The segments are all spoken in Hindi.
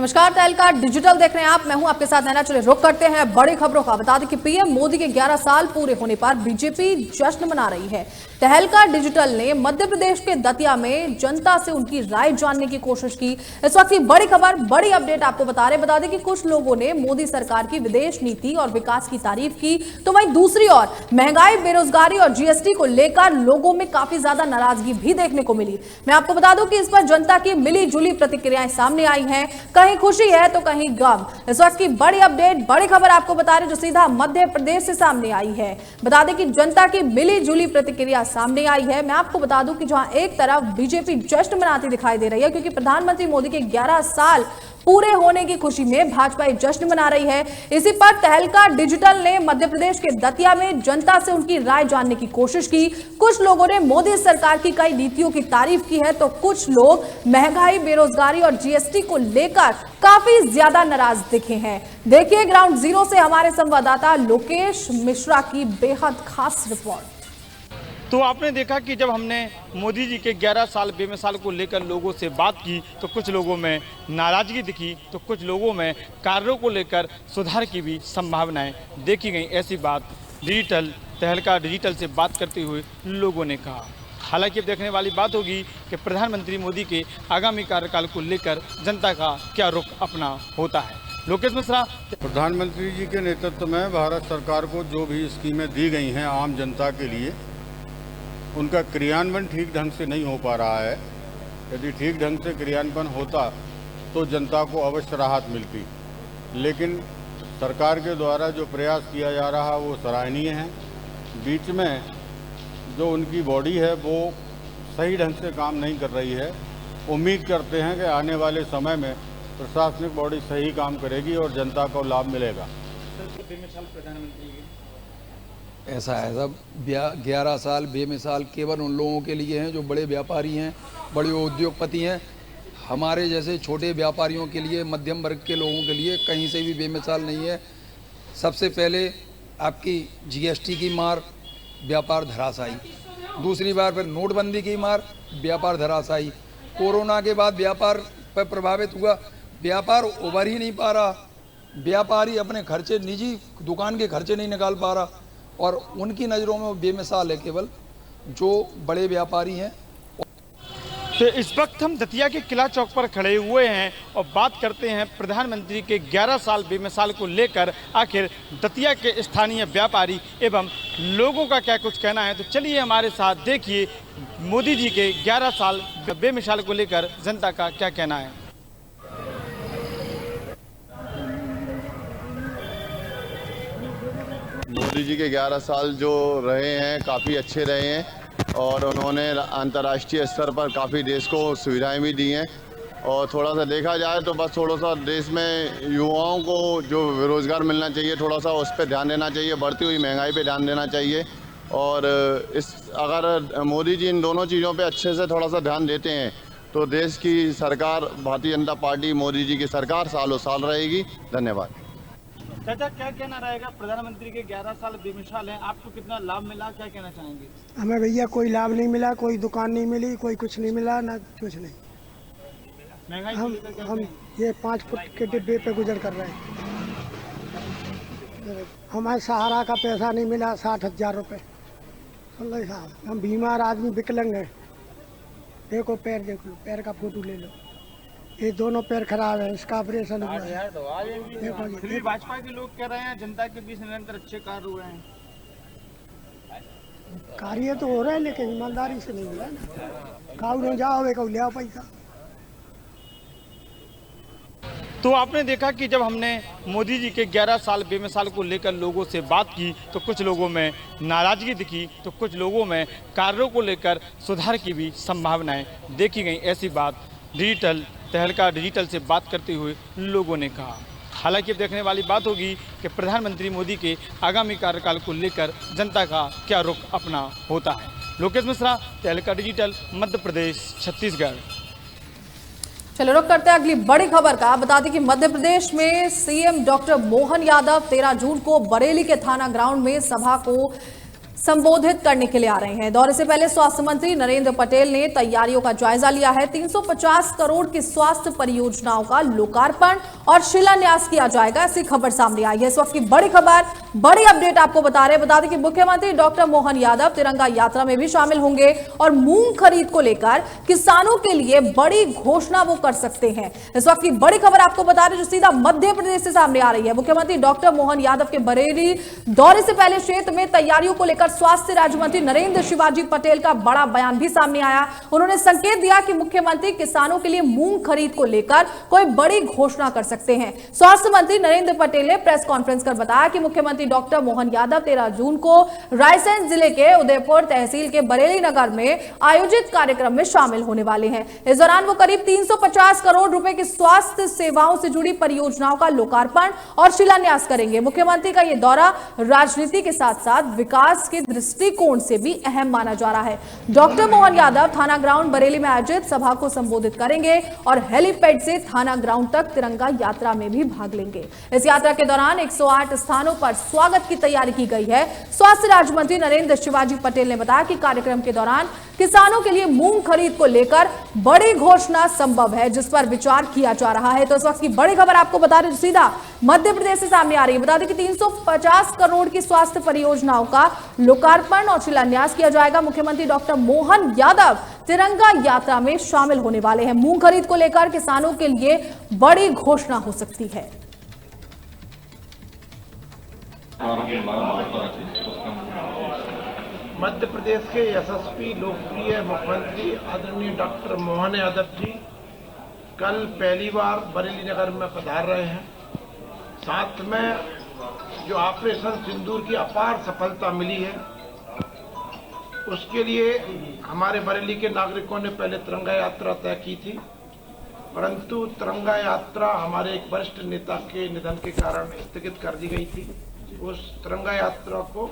नमस्कार, तहलका डिजिटल देख रहे हैं आप। मैं हूं आपके साथ नैना। चले रुक करते हैं बड़ी खबरों का। बता दें कि पीएम मोदी के 11 साल पूरे होने पर बीजेपी जश्न मना रही है। तहलका डिजिटल ने मध्य प्रदेश के दतिया में जनता से उनकी राय जानने की कोशिश की। इस वक्त की बड़ी खबर, बड़ी अपडेट आपको बता दें कि कुछ लोगों ने मोदी सरकार की विदेश नीति और विकास की तारीफ की, तो वहीं दूसरी ओर महंगाई, बेरोजगारी और जीएसटी को लेकर लोगों में काफी ज्यादा नाराजगी भी देखने को मिली। मैं आपको बता दूं कि इस पर जनता की मिली जुली प्रतिक्रियाएं सामने आई हैं। कहीं खुशी है तो कहीं गम। इस वक्त की बड़ी अपडेट, बड़ी खबर आपको बता रहे जो सीधा मध्य प्रदेश से सामने आई है। बता दें कि जनता की मिली जुली प्रतिक्रिया सामने आई है। मैं आपको बता दूं कि जहां एक तरफ बीजेपी जश्न मनाती दिखाई दे रही है क्योंकि प्रधानमंत्री मोदी के 11 साल पूरे होने की खुशी में भाजपा जश्न मना रही है। इसी पर तहलका डिजिटल ने मध्य प्रदेश के दतिया में जनता से उनकी राय जानने की कोशिश की। कुछ लोगों ने मोदी सरकार की कई नीतियों की तारीफ की है, तो कुछ लोग महंगाई, बेरोजगारी और जीएसटी को लेकर काफी ज्यादा नाराज दिखे हैं। देखिए ग्राउंड जीरो से हमारे संवाददाता लोकेश मिश्रा की बेहद खास रिपोर्ट। तो आपने देखा कि जब हमने मोदी जी के 11 साल बेमिसाल को लेकर लोगों से बात की तो कुछ लोगों में नाराजगी दिखी, तो कुछ लोगों में कार्यों को लेकर सुधार की भी संभावनाएं देखी गई। ऐसी बात तहलका डिजिटल से बात करते हुए लोगों ने कहा। हालांकि अब देखने वाली बात होगी कि प्रधानमंत्री मोदी के आगामी कार्यकाल को लेकर जनता का क्या रुख अपना होता है। लोकेश मिश्रा। प्रधानमंत्री जी के नेतृत्व में भारत सरकार को जो भी स्कीमें दी गई हैं आम जनता के लिए, उनका क्रियान्वयन ठीक ढंग से नहीं हो पा रहा है। यदि ठीक ढंग से क्रियान्वयन होता तो जनता को अवश्य राहत मिलती, लेकिन सरकार के द्वारा जो प्रयास किया जा रहा वो सराहनीय है। बीच में जो उनकी बॉडी है वो सही ढंग से काम नहीं कर रही है। उम्मीद करते हैं कि आने वाले समय में प्रशासनिक बॉडी सही काम करेगी और जनता को लाभ मिलेगा। ऐसा है सब 11 साल बेमिसाल केवल उन लोगों के लिए हैं जो बड़े व्यापारी हैं, बड़े उद्योगपति हैं। हमारे जैसे छोटे व्यापारियों के लिए, मध्यम वर्ग के लोगों के लिए कहीं से भी बेमिसाल नहीं है। सबसे पहले आपकी जीएसटी की मार, व्यापार धराशायी। दूसरी बार फिर नोटबंदी की मार, व्यापार धराशायी। कोरोना के बाद व्यापार पर प्रभावित हुआ, व्यापार उभर ही नहीं पा रहा। व्यापारी अपने खर्चे, निजी दुकान के खर्चे नहीं निकाल पा रहा और उनकी नज़रों में वो बेमिसाल है केवल जो बड़े व्यापारी हैं। तो इस वक्त हम दतिया के किला चौक पर खड़े हुए हैं और बात करते हैं प्रधानमंत्री के 11 साल बेमिसाल को लेकर आखिर दतिया के स्थानीय व्यापारी एवं लोगों का क्या कुछ कहना है। तो चलिए हमारे साथ देखिए मोदी जी के 11 साल बेमिसाल को लेकर जनता का क्या कहना है। मोदी जी के 11 साल जो रहे हैं काफ़ी अच्छे रहे हैं और उन्होंने अंतर्राष्ट्रीय स्तर पर काफ़ी देश को सुविधाएं भी दी हैं। और थोड़ा सा देखा जाए तो बस थोड़ा सा देश में युवाओं को जो रोज़गार मिलना चाहिए, थोड़ा सा उस पर ध्यान देना चाहिए, बढ़ती हुई महंगाई पे ध्यान देना चाहिए। और अगर मोदी जी इन दोनों चीज़ों पे अच्छे से थोड़ा सा ध्यान देते हैं तो देश की सरकार, भारतीय जनता पार्टी, मोदी जी की सरकार सालों साल रहेगी। धन्यवाद। चाचा, क्या कहना रहेगा? प्रधानमंत्री के 11 साल बेमिसाल हैं, आपको कितना लाभ मिला, क्या कहना चाहेंगे? हमें भैया कोई लाभ नहीं मिला, कोई दुकान नहीं मिली, कोई कुछ नहीं मिला, ना कुछ नहीं। महंगाई हम ये 5 फुट के डिब्बे पे गुजर कर रहे हैं। हमें सहारा का पैसा नहीं मिला, 60,000 रुपये। साहब, हम बीमार आदमी, विकलांग हैं। देखो पैर, देख लो, पैर का फोटो ले लो, ये दोनों पैर खराब है, इसका ऑपरेशन हुआ है। फिर भाजपा के लोग कह रहे हैं जनता के बीच निरंतर अच्छे कार्य हुए हैं। कार्य तो हो रहा है लेकिन ईमानदारी से नहीं हो रहा है ना। खाओ जाओ, वे ले आओ पैसा। तो आपने देखा कि जब हमने मोदी जी के 11 साल बेमिसाल को लेकर लोगों से बात की तो कुछ लोगों में नाराजगी दिखी, तो कुछ लोगों में कार्यों को लेकर सुधार की भी संभावनाएं देखी गई। ऐसी बात तहलका डिजिटल से बात करते हुए लोगों ने कहा। हालांकि अब देखने वाली बात होगी कि प्रधानमंत्री मोदी के आगामी कार्यकाल को लेकर जनता का क्या रुख अपना होता है। लोकेश मिश्रा, तहलका डिजिटल, मध्य प्रदेश, छत्तीसगढ़। चलो रुक करते हैं अगली बड़ी खबर का। बता दें कि मध्य प्रदेश में सीएम डॉक्टर मोहन यादव 13 जून को बरेली के थाना ग्राउंड में सभा को संबोधित करने के लिए आ रहे हैं। दौरे से पहले स्वास्थ्य मंत्री नरेंद्र पटेल ने तैयारियों का जायजा लिया है। 350 करोड़ की स्वास्थ्य परियोजनाओं का लोकार्पण और शिलान्यास किया जाएगा, ऐसी खबर सामने आई है। इस वक्त की बड़ी खबर, बड़ी अपडेट आपको बता दें कि मुख्यमंत्री डॉक्टर मोहन यादव तिरंगा यात्रा में भी शामिल होंगे और मूंग खरीद को लेकर किसानों के लिए बड़ी घोषणा वो कर सकते हैं। इस वक्त की बड़ी खबर आपको बता दें जो सीधा मध्य प्रदेश से सामने आ रही है। मुख्यमंत्री डॉक्टर मोहन यादव के बरेली दौरे से पहले क्षेत्र में तैयारियों को लेकर स्वास्थ्य राज्य मंत्री नरेंद्र शिवाजी पटेल का बड़ा बयान भी सामने आया। उन्होंने संकेत दिया कि मुख्यमंत्री किसानों के लिए मूंग खरीद को लेकर कोई बड़ी घोषणा कर सकते हैं। स्वास्थ्य मंत्री नरेंद्र पटेल ने प्रेस कॉन्फ्रेंस कर बताया कि मुख्यमंत्री डॉक्टर मोहन यादव 13 जून को रायसेन जिले के उदयपुर तहसील के बरेली नगर में आयोजित कार्यक्रम में शामिल होने वाले हैं। इस दौरान वो करीब 350 करोड़ रुपए की स्वास्थ्य सेवाओं से जुड़ी परियोजनाओं का लोकार्पण और शिलान्यास करेंगे। मुख्यमंत्री का यह दौरा राजनीति के साथ साथ विकास के दृष्टिकोण से भी अहम माना जा रहा है। डॉक्टर मोहन यादव थाना ग्राउंड बरेली में आयोजित सभा को संबोधित करेंगे और हेलीपैड से थाना ग्राउंड तक तिरंगा यात्रा में भी भाग लेंगे। इस यात्रा के दौरान 108 स्थानों पर स्वागत की तैयारी की गई है। स्वास्थ्य राज्य मंत्री नरेंद्र शिवाजी पटेल ने बताया कि कार्यक्रम के दौरान किसानों के लिए मूंग खरीद को लेकर बड़ी घोषणा संभव है, जिस पर विचार किया जा रहा है। तो इस वक्त की बड़ी खबर आपको बता दें सीधा मध्य प्रदेश से सामने आ रही है। बता दें कि 350 करोड़ की स्वास्थ्य परियोजनाओं का लोकार्पण और शिलान्यास किया जाएगा। मुख्यमंत्री डॉक्टर मोहन यादव तिरंगा यात्रा में शामिल होने वाले हैं। मूंग खरीद को लेकर किसानों के लिए बड़ी घोषणा हो सकती है। मध्य प्रदेश के यशस्वी लोकप्रिय मुख्यमंत्री आदरणीय डॉक्टर मोहन यादव जी कल पहली बार बरेली नगर में पधार रहे हैं। साथ में जो ऑपरेशन सिंदूर की अपार सफलता मिली है उसके लिए हमारे बरेली के नागरिकों ने पहले तिरंगा यात्रा तय की थी, परंतु तिरंगा यात्रा हमारे एक वरिष्ठ नेता के निधन के कारण स्थगित कर दी गई थी। उस तिरंगा यात्रा को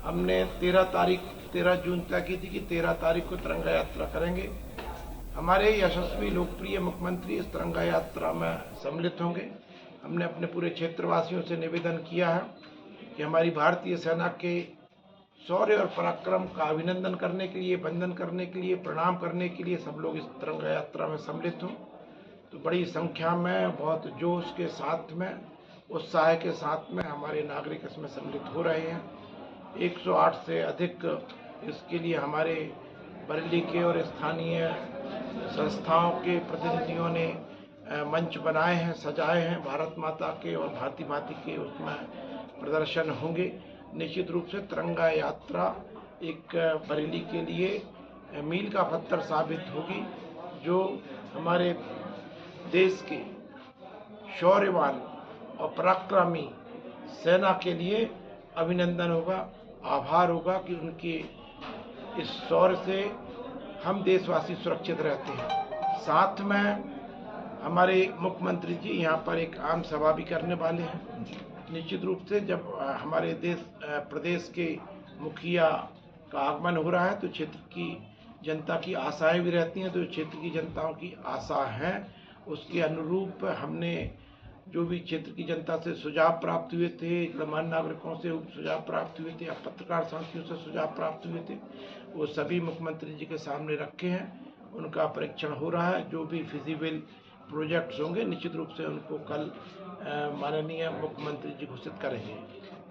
हमने 13 जून तय की थी कि 13 तारीख को तिरंगा यात्रा करेंगे। हमारे यशस्वी लोकप्रिय मुख्यमंत्री इस तिरंगा यात्रा में सम्मिलित होंगे। हमने अपने पूरे क्षेत्रवासियों से निवेदन किया है कि हमारी भारतीय सेना के शौर्य और पराक्रम का अभिनंदन करने के लिए, वंदन करने के लिए, प्रणाम करने के लिए सब लोग इस तिरंगा यात्रा में सम्मिलित हों। तो बड़ी संख्या में, बहुत जोश के साथ में, उत्साह के साथ में हमारे नागरिक इसमें सम्मिलित हो रहे हैं। 108 से अधिक इसके लिए हमारे बरेली के और स्थानीय संस्थाओं के प्रतिनिधियों ने मंच बनाए हैं, सजाए हैं। भारत माता के और भांति भांति के उसमें प्रदर्शन होंगे। निश्चित रूप से तिरंगा यात्रा एक बरेली के लिए मील का पत्थर साबित होगी, जो हमारे देश के शौर्यवान और पराक्रमी सेना के लिए अभिनंदन होगा, आभार होगा कि उनके इस शौर्य से हम देशवासी सुरक्षित रहते हैं। साथ में हमारे मुख्यमंत्री जी यहाँ पर एक आम सभा भी करने वाले हैं। निश्चित रूप से जब हमारे प्रदेश के मुखिया का आगमन हो रहा है तो क्षेत्र की जनता की आशाएं भी रहती हैं। तो क्षेत्र की जनताओं की आशा हैं, उसके अनुरूप हमने जो भी क्षेत्र की जनता से सुझाव प्राप्त हुए थे, गणमान्य नागरिकों से सुझाव प्राप्त हुए थे या पत्रकार साथियों से सुझाव प्राप्त हुए थे, वो सभी मुख्यमंत्री जी के सामने रखे हैं। उनका परीक्षण हो रहा है। जो भी फिजिबल प्रोजेक्ट्स होंगे निश्चित रूप से उनको कल माननीय मुख्यमंत्री जी घोषित करेंगे।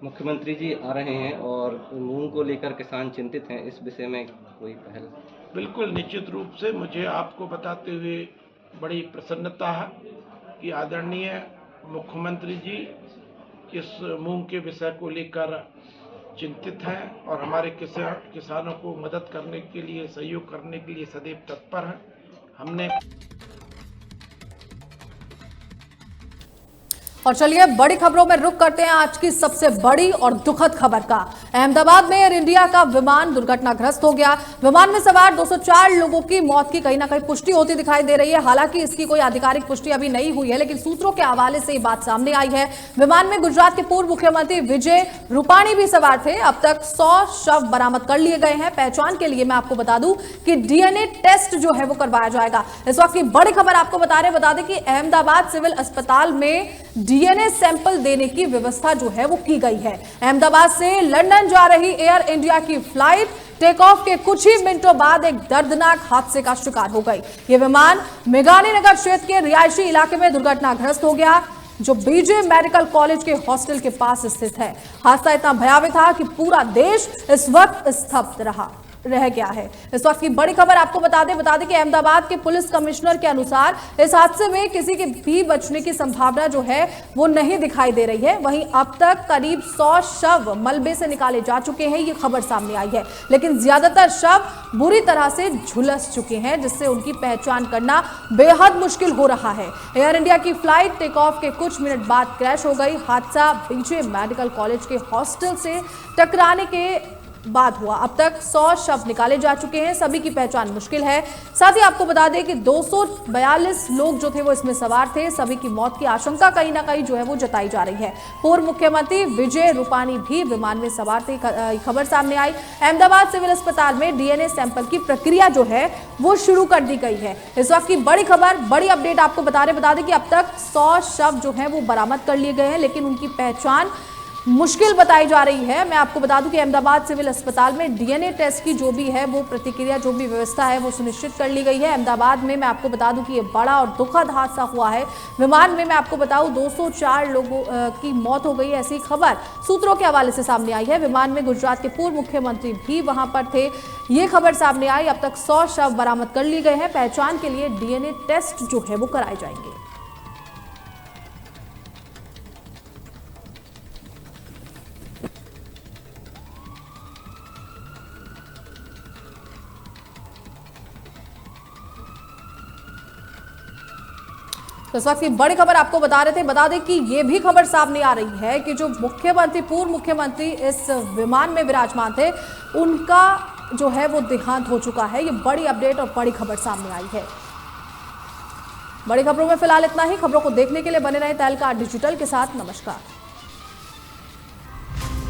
मुख्यमंत्री जी आ रहे हैं और मूंग को लेकर किसान चिंतित हैं, इस विषय में कोई पहल? बिल्कुल, निश्चित रूप से मुझे आपको बताते हुए बड़ी प्रसन्नता है कि आदरणीय मुख्यमंत्री जी इस मूंग के विषय को लेकर चिंतित हैं और हमारे किसानों को मदद करने के लिए, सहयोग करने के लिए सदैव तत्पर हैं। हमने और चलिए बड़ी खबरों में रुक करते हैं आज की सबसे बड़ी और दुखद खबर का। अहमदाबाद में एयर इंडिया का विमान दुर्घटनाग्रस्त हो गया। विमान में सवार 204 लोगों की मौत की कहीं ना कहीं पुष्टि होती दिखाई दे रही है। हालांकि इसकी कोई आधिकारिक पुष्टि अभी नहीं हुई है, लेकिन सूत्रों के हवाले से ये बात सामने आई है। विमान में गुजरात के पूर्व मुख्यमंत्री विजय रूपाणी भी सवार थे। अब तक 100 शव बरामद कर लिए गए हैं। पहचान के लिए मैं आपको बता दूं कि डीएनए टेस्ट जो है वो करवाया जाएगा। इस वक्त की बड़ी खबर आपको बता दें कि अहमदाबाद सिविल अस्पताल में डीएनए सैंपल देने की व्यवस्था जो है वो की गई है। अहमदाबाद से लंदन जा रही एयर इंडिया की फ्लाइट टेक ऑफ के कुछ ही मिनटों बाद एक दर्दनाक हादसे का शिकार हो गई। ये विमान मेघानी नगर क्षेत्र के रिहायशी इलाके में दुर्घटनाग्रस्त हो गया, जो बीजे मेडिकल कॉलेज के हॉस्टल के पास स्थित है। हादसा इतना भयावह था कि पूरा देश इस वक्त स्तब्ध रह गया है। इस वक्त की बड़ी खबर आपको बता दें कि अहमदाबाद के पुलिस कमिश्नर के अनुसार इस हादसे में किसी के भी बचने की संभावना जो है वो नहीं दिखाई दे रही है। वहीं अब तक करीब 100 शव मलबे से निकाले जा चुके हैं, ये खबर सामने आई है, लेकिन ज्यादातर शव बुरी तरह से झुलस चुके हैं, जिससे उनकी पहचान करना बेहद मुश्किल हो रहा है। एयर इंडिया की फ्लाइट टेक ऑफ के कुछ मिनट बाद क्रैश हो गई। हादसा बीजे मेडिकल कॉलेज के हॉस्टल से टकराने के बाद हुआ। अब तक 100 शव निकाले जा चुके हैं, सभी की पहचान मुश्किल है। साथ ही आपको बता दें कि 242 लोग जो थे वो इसमें सवार थे। सभी की मौत की आशंका कहीं ना कहीं जो है वो जताई जा रही है। पूर्व मुख्यमंत्री विजय रूपानी भी विमान में सवार थे, खबर सामने आई। अहमदाबाद सिविल अस्पताल में डीएनए सैंपल की प्रक्रिया जो है वो शुरू कर दी गई है। इस वक्त की बड़ी खबर, बड़ी अपडेट आपको बता दें कि अब तक 100 शव जो है वो बरामद कर लिए गए हैं, लेकिन उनकी पहचान मुश्किल बताई जा रही है। मैं आपको बता दूं कि अहमदाबाद सिविल अस्पताल में डीएनए टेस्ट की जो भी है वो प्रतिक्रिया, जो भी व्यवस्था है वो सुनिश्चित कर ली गई है। अहमदाबाद में मैं आपको बता दूं कि ये बड़ा और दुखद हादसा हुआ है। विमान में मैं आपको बताऊं 204 लोगों की मौत हो गई, ऐसी खबर सूत्रों के हवाले से सामने आई है। विमान में गुजरात के पूर्व मुख्यमंत्री भी वहां पर थे, ये खबर सामने आई। अब तक 100 शव बरामद कर लिए गए हैं। पहचान के लिए डीएनए टेस्ट जो है वो कराए जाएंगे। तो इस वक्त की बड़ी खबर आपको बता दें कि ये भी खबर सामने आ रही है कि जो पूर्व मुख्यमंत्री इस विमान में विराजमान थे, उनका जो है वो देहांत हो चुका है। ये बड़ी अपडेट और बड़ी खबर सामने आई है। बड़ी खबरों में फिलहाल इतना ही। खबरों को देखने के लिए बने रहें तहलका डिजिटल के साथ। नमस्कार।